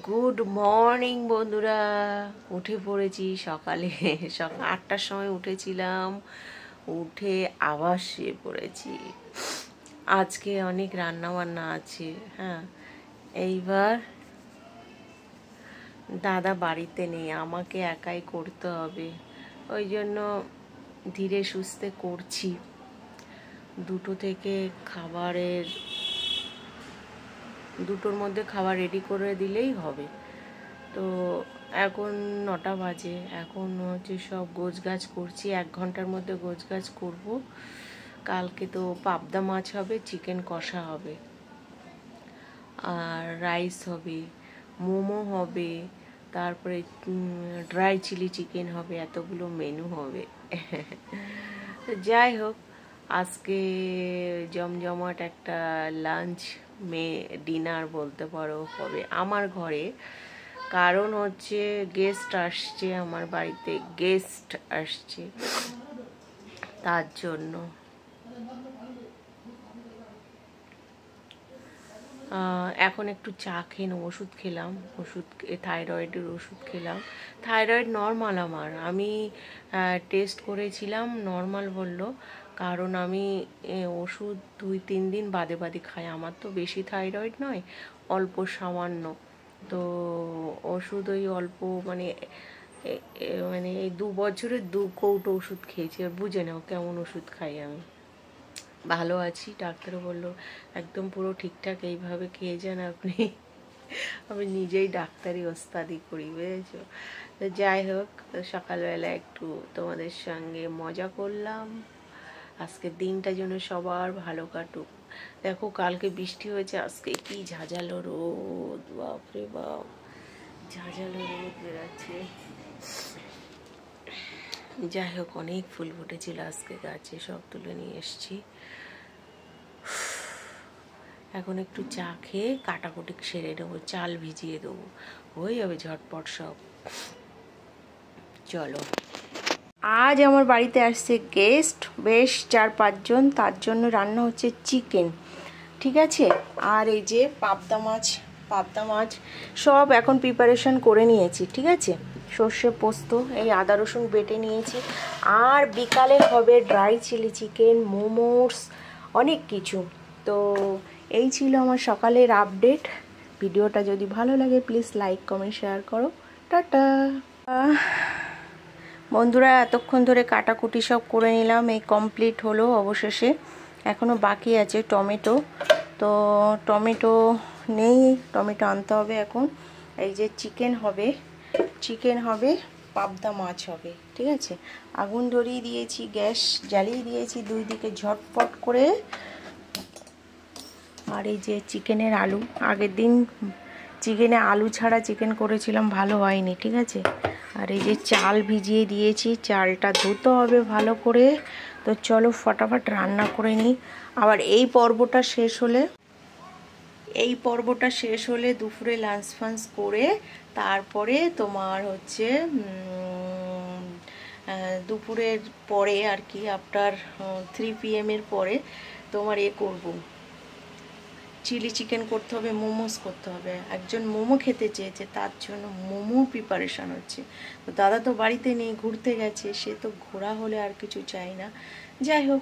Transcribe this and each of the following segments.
Good morning বন্ধুরা, উঠে পড়েছি সকালে। সকাল 8টার সময় উঠেছিলাম, উঠে আবার শুয়ে পড়েছি। আজকে অনেক রান্না বান্না আছে। হ্যাঁ, এইবার দাদা বাড়িতে নেই, আমাকে একাই করতে হবে। ওই জন্য ধীরে সুস্থে করছি। 2টো থেকে দুটোর মধ্যে খাবার রেডি করে দিলেই হবে। তো এখন 9টা বাজে, এখন হচ্ছে সব গোছগাছ করছি। 1 ঘন্টার মধ্যে গোছগাছ করব। কালকে তো পাবদা মাছ হবে, চিকেন কষা হবে, আর রাইস হবে, মোমো হবে, তারপরে ড্রাই চিলি চিকেন হবে, এতগুলো মেনু হবে। যাই হোক, আজকে জমজমাট একটা লাঞ্চ ডিনার বলতে পারো হবে আমার ঘরে। কারণ হচ্ছে গেস্ট আসছে, আমার বাড়িতে গেস্ট আসছে, তার জন্য। এখন একটু চা খেয়ে ওষুধ খেলাম, থাইরয়েডের ওষুধ খেলাম। থাইরয়েড নর্মাল আমার, আমি টেস্ট করেছিলাম, নর্মাল বললো। কারণ আমি ওষুধ 2-3 দিন বাদে বাদে খাই। আমার তো বেশি থাইরয়েড নয়, অল্প সামান্য। তো ওষুধ ওই অল্প, মানে মানে এই 2 বছরে 2 কৌটো ওষুধ খেয়েছি। আর বুঝে নাও কেমন ওষুধ খাই আমি। ভালো আছি, ডাক্তারও বললো একদম পুরো ঠিকঠাক এইভাবে খেয়ে যান আপনি। আমি নিজেই ডাক্তারি ওস্তাদি করি, বুঝেছো। তো যাই হোক, সকালবেলা একটু তোমাদের সঙ্গে মজা করলাম। আজকে দিনটা যেন সবার ভালো কাটুক। দেখো, কালকে বৃষ্টি হয়েছে, আজকে কি ঝাঁঝালো রোদ, বাপরে বাপ, ঝাঁঝালো রোদ বেরাচ্ছে। যাই হোক, অনেক ফুল ফুটেছিল আজকে গাছে, সব তুলে নিয়ে এসছি। এখন একটু চা খেয়ে কাটাকুটি সেরে নেবো, চাল ভিজিয়ে দেবো, হয়ে যাবে ঝটপট সব। চলো, আজ আমার বাড়িতে আসছে গেস্ট, বেশ 4-5 জন। তার জন্য রান্না হচ্ছে চিকেন, ঠিক আছে। আর এই যে পাবদা মাছ সব এখন প্রিপারেশন করে নিয়েছি, ঠিক আছে। সর্ষে পোস্ত, এই আদা রসুন বেটে নিয়েছি। আর বিকালে হবে ড্রাই চিলি চিকেন, মোমোস, অনেক কিছু। তো এই ছিল আমার সকালের আপডেট। ভিডিওটা যদি ভালো লাগে প্লিজ লাইক কমেন্ট শেয়ার করো। টাটা বন্ধুরা, এতক্ষণ ধরে কাটাকুটি সব করে নিলাম, এই কমপ্লিট হলো অবশেষে। এখনও বাকি আছে টমেটো, তো টমেটো নেই, টমেটো আনতে হবে এখন। এই যে চিকেন হবে, পাবদা মাছ হবে, ঠিক আছে। আগুন ধরিয়ে দিয়েছি, গ্যাস জ্বালিয়ে দিয়েছি 2 দিকে ঝটপট করে। আর এই যে চিকেনের আলু, আগের দিন চিকেনে আলু ছাড়া চিকেন করেছিলাম, ভালো হয়নি, ঠিক আছে। আর এই যে চাল ভিজিয়ে দিয়েছি, চালটা ধুতে হবে ভালো করে। তো চলো ফটাফট রান্না করে নিই। আবার এই পর্বটা শেষ হলে দুপুরে লাঞ্চ ফাঞ্চ করে তারপরে তোমার হচ্ছে দুপুরের পরে আর কি, আফটার 3 PM পরে তোমার করবো, চিলি চিকেন করতে হবে, মোমোস করতে হবে। একজন মোমো খেতে চেয়েছে, তার জন্য মোমো প্রিপারেশান হচ্ছে। তো দাদা তো বাড়িতে নেই, ঘুরতে গেছে, সে তো ঘোরা হলে আর কিছু চাই না। যাই হোক,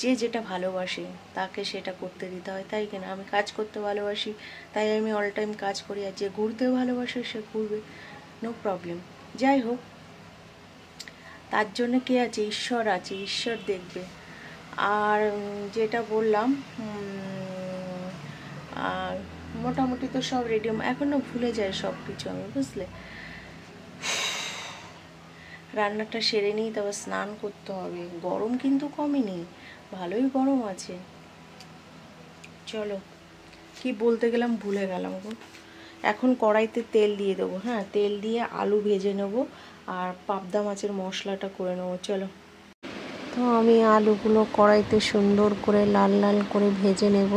যে যেটা ভালোবাসে তাকে সেটা করতে দিতে হয়, তাই কিনা। আমি কাজ করতে ভালোবাসি, তাই আমি অল টাইম কাজ করি। আর যে ঘুরতে ভালোবাসে সে ঘুরবে, নো প্রবলেম। যাই হোক, তার জন্য কে আছে? ঈশ্বর আছে, ঈশ্বর দেখবে। আর যেটা বললাম, আর মোটামুটি তো সব রেডি। এখনও ভুলে যায় সব কিছু আমি, বুঝলে। রান্নাটা সেরে নিই, তারপর স্নান করতে হবে। গরম কিন্তু কমেনি, ভালোই গরম আছে। চলো, কি বলতে গেলাম ভুলে গেলাম গো। এখন কড়াইতে তেল দিয়ে দেবো। হ্যাঁ, তেল দিয়ে আলু ভেজে নেব আর পাবদা মাছের মশলাটা করে নেবো। চলো, তো আমি আলুগুলো কড়াইতে সুন্দর করে লাল লাল করে ভেজে নেব।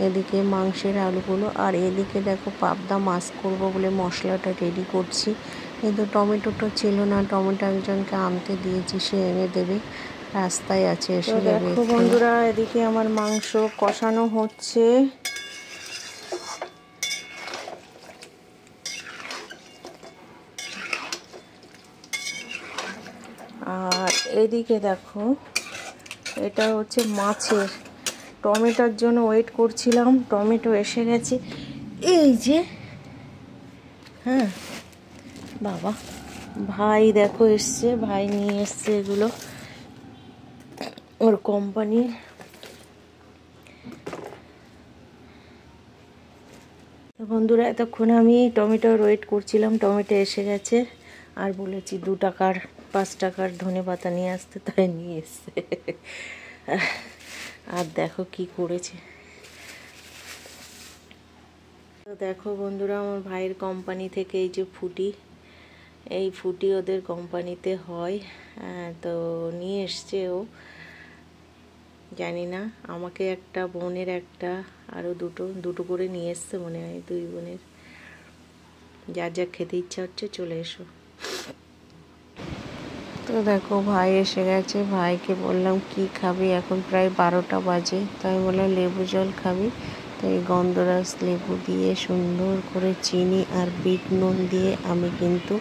এদিকে মাংসের আলুগুলো, আর এদিকে দেখো পাবদা মাছ করব বলে মশলাটা রেডি করছি। কিন্তু টমেটোটা ছিল না, টমেটো একজনকে আনতে দিয়েছি, সে এনে দেবে, রাস্তায় আছে, এসে যাবে। দেখো বন্ধুরা, এদিকে আমার মাংস কষানো হচ্ছে। এদিকে দেখো, এটা হচ্ছে মাছের, টমেটোর জন্য ওয়েট করছিলাম, টমেটো এসে গেছে এই যে। হ্যাঁ বাবা, ভাই দেখো এসছে, ভাই নিয়ে এসছে এগুলো ওর কোম্পানির। বন্ধুরা, এতক্ষণ আমি টমেটোর ওয়েট করছিলাম, টমেটো এসে গেছে, আর বলেছি 2 টাকার 5 টাকার ধনেপাতা নিয়ে আসতে, তাই নিয়ে এসছে। আর দেখো কি করেছে। তো দেখো বন্ধুরা, আমার ভাইয়ের কোম্পানি থেকে এই যে ফুটি, এই ফুটি ওদের কোম্পানিতে হয়, তো নিয়ে এসছে ও। জানি না, আমাকে একটা, বোনের একটা, আরও দুটো করে নিয়ে এসছে মনে হয়, 2 বোনের। যার যা খেতে ইচ্ছা হচ্ছে চলে এসো। তো দেখো ভাই এসে গেছে, ভাইকে বললাম কি খাবি, এখন প্রায় 12টা বাজে, তো আমি বললাম লেবু জল খাবি। তো এই গন্ধরাজ লেবু দিয়ে সুন্দর করে চিনি আর বিট নুন দিয়ে আমি কিন্তু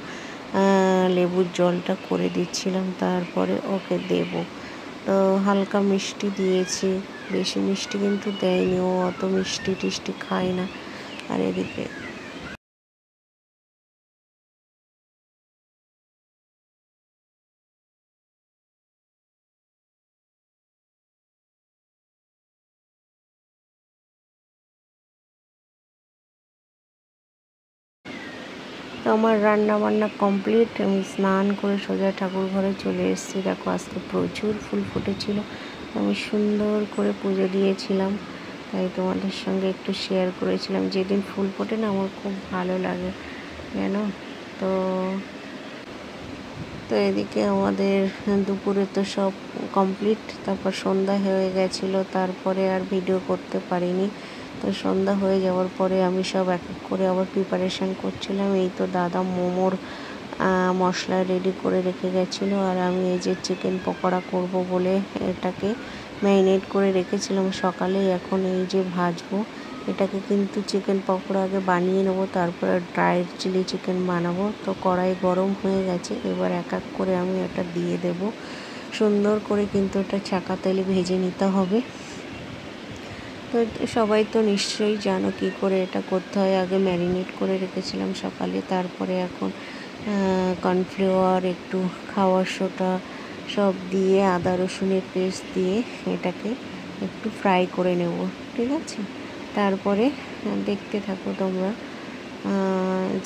লেবুর জলটা করে দিচ্ছিলাম, তারপরে ওকে দেব। তো হালকা মিষ্টি দিয়েছি, বেশি মিষ্টি কিন্তু দেয়নি, ও অত মিষ্টি টিষ্টি খায় না। আর এদিকে তো আমার রান্না বান্না কমপ্লিট, আমি স্নান করে সোজা ঠাকুর ঘরে চলে এসেছি। দেখো আজকে প্রচুর ফুল ফুটেছিল, আমি সুন্দর করে পুজো দিয়েছিলাম, তাই তোমাদের সঙ্গে একটু শেয়ার করেছিলাম। যেদিন ফুল ফোটে না আমার খুব ভালো লাগে জানো। তো তো এদিকে আমাদের দুপুরে তো সব কমপ্লিট, তারপর সন্ধ্যা হয়ে গেছিলো, তারপরে আর ভিডিও করতে পারিনি। তো সন্ধ্যা হয়ে যাওয়ার পরে আমি সব এক এক করে আবার প্রিপারেশান করছিলাম। এই তো দাদা মোমোর মশলা রেডি করে রেখে গেছিলো, আর আমি এই যে চিকেন পকোড়া করব বলে এটাকে ম্যারিনেট করে রেখেছিলাম সকালে, এখন এই যে ভাজবো। এটাকে কিন্তু চিকেন পকোড়া আগে বানিয়ে নেবো, তারপরে ড্রাই চিলি চিকেন বানাবো। তো কড়াই গরম হয়ে গেছে, এবার এক এক করে আমি এটা দিয়ে দেব। সুন্দর করে কিন্তু এটা ছাকা তেলে ভেজে নিতে হবে। তো সবাই তো নিশ্চয়ই জানো কী করে এটা করতে হয়। আগে ম্যারিনেট করে রেখেছিলাম সকালে, তারপরে এখন কর্নফ্লাওয়ার, একটু খাওয়ার সোডা সব দিয়ে, আদা রসুনের পেস্ট দিয়ে এটাকে একটু ফ্রাই করে নেব, ঠিক আছে। তারপরে দেখতে থাকো তোমরা।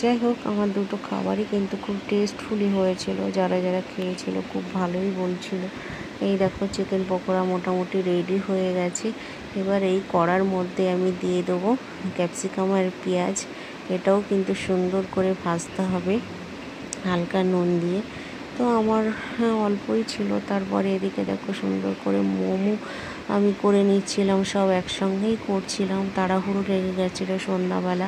যাই হোক, আমার দুটো খাবারই কিন্তু খুব টেস্টফুলি হয়েছিল, যারা যারা খেয়েছিল খুব ভালোই বলছিল। এই দেখো চিকেন পকোড়া মোটামুটি রেডি হয়ে গেছে। এবার এই কড়ার মধ্যে আমি দিয়ে দেবো ক্যাপসিকাম আর পেঁয়াজ, এটাও কিন্তু সুন্দর করে ভাজতে হবে হালকা নুন দিয়ে। তো আমার অল্পই ছিল। তারপরে এদিকে দেখো সুন্দর করে মোমো আমি করে নিচ্ছিলাম, সব একসঙ্গেই করছিলাম, তাড়াহুড়ো লেগে গেছিলো সন্ধ্যাবেলা।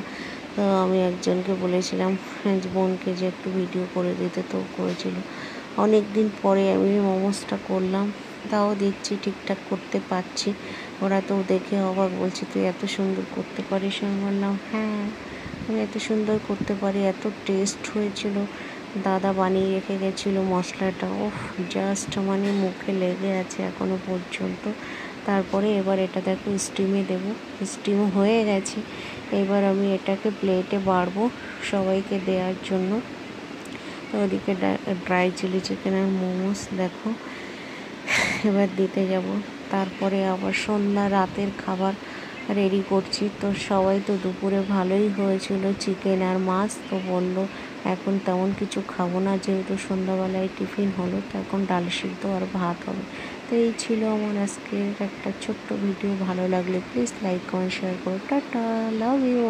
তো আমি একজনকে বলেছিলাম বোনকে যে একটু ভিডিও করে দিতে, তো করেছিল। অনেক দিন পরে আমি মোমোসটা করলাম, তাও দেখছি ঠিকঠাক করতে পারছি। ওরা তো দেখে অবাক, বলছে তুই এত সুন্দর করতে পারিস? আমি বললাম হ্যাঁ, আমি এত সুন্দর করতে পারি, এত টেস্ট হয়েছিল। দাদা বানিয়ে রেখে গেছিলো মশলাটা, ওফ জাস্ট মানে মুখে লেগে আছে এখনো পর্যন্ত। তারপরে এবার এটা দেখো স্টিমে দেব, স্টিম হয়ে গেছে। এবার আমি এটাকে প্লেটে বাড়বো সবাইকে দেওয়ার জন্য। তো ওদিকে ড্রাই চিলি চিকেন আর মোমোস দেখো এবার দিতে যাব। তারপরে আবার সন্ধ্যা রাতের খাবার রেডি করছি। তো সবাই তো দুপুরে ভালোই হয়েছিল চিকেন আর মাছ, তো বললো এখন তেমন কিছু খাবো না, যেহেতু সন্ধ্যাবেলায় টিফিন হলো, তো এখন ডাল সিদ্ধ আর ভাত হবে। তো এই ছিল আমার আজকের একটা ছোট্ট ভিডিও। ভালো লাগলে প্লিজ লাইক কমেন্ট শেয়ার করো। Tata, love you.